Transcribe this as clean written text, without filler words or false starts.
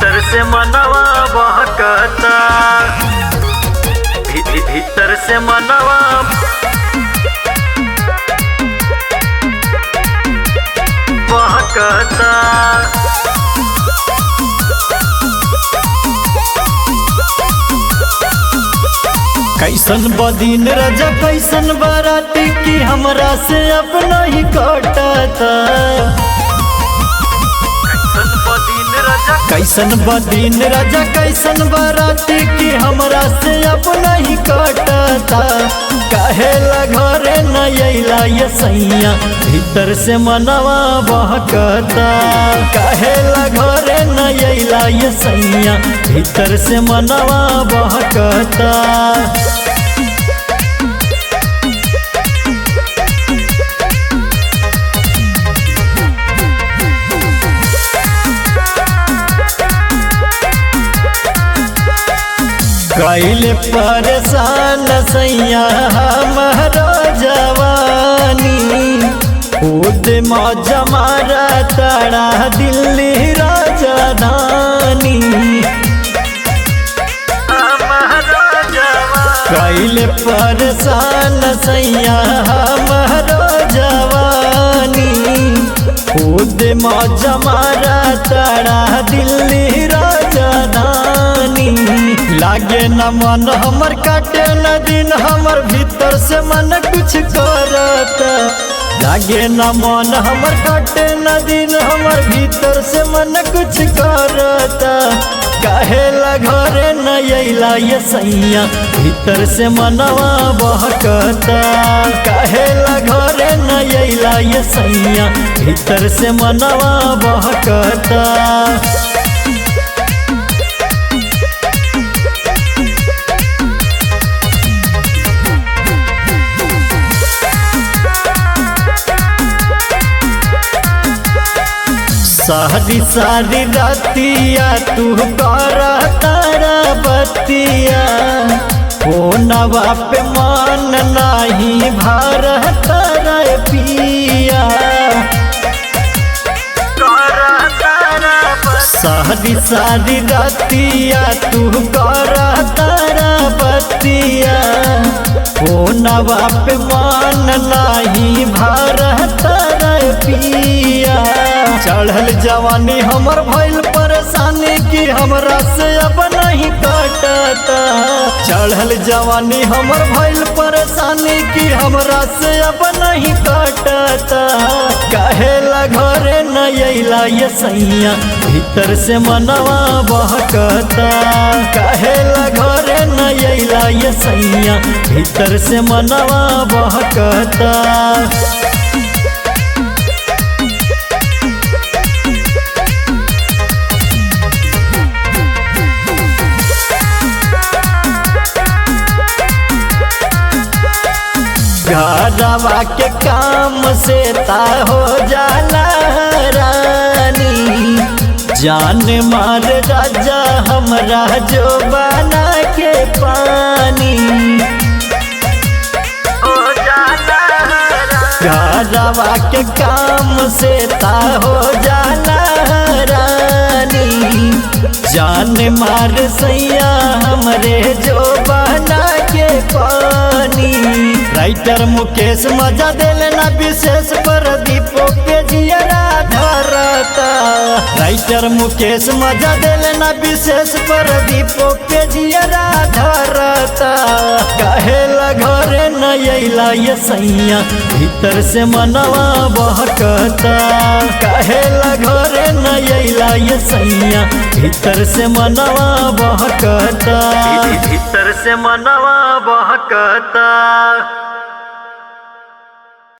भीतर से मनवा बहकता, भीतर से मनवा बहकता। कैसन बदीन राजा कैसन बाराती की हमरा से अपना ही कटता। कैसन बदीन राजा कैसन बाराती की हमरा से अपना ही कटता। काहेला घरे न अइला ये सैया भीतर से मनवा बहकता। काहेला घरे न अइला ये सैया भीतर से मनवा बहकता। कैले परेशान सैया हमारो जवानी, खुद मौजा मारा तारा दिल्ली राजधानी। कैले परेशान सैया हमारो जवानी, खुद मौजा मारा तारा दिल्ली राजधानी। लागे न मन हमर काटे न दिन हमर भीतर से मन कुछ करता। लागे न मन हमर काटे न दिन हमर भीतर से मन कुछ करता। काहेला घरे न अइला ये सैया भीतर से मनवा बहकता। काहेला घरे न अइला ये सैया भीतर से मनवा बहकता। सारी सारी रातिया तू करा तारा बतिया, फोनवा पे मन नहीं भर तारा पिया। सारी सारी रातिया तू करा तारा बतिया, फोनवा पे मन नहीं भर तारा पिया। चढ़ल जवानी हमर भइल परेशानी की हमरा से अब नहीं कटता। चढ़ल जवानी हमर भइल परेशानी की हमरा से अब नहीं कटता। काहेला घरे न अइला ये सैया भीतर से मनवा बहकता। काहेला घरे न अइला ये सैया भीतर से मनवा बहकता। घरवा के काम से ता हो जाला रानी, जान मार राजा हमरा जो बना के पानी। घरवा के काम से ता हो जाला रानी, जान मार सैया हमरे जो बना के पानी। राइटर मुकेश मजा देले ना विशेष पर दीपो के जियरा धरता। राइटर मुकेश मजा देले ना विशेष पर दीपो के जियरा धरता। काहेला घरे न अइला ये सैया भीतर से मनवा बहकता। काहेला घरे न अइला ये सैया भीतर से मनवा बहकता। भीतर से मनवा बहकता।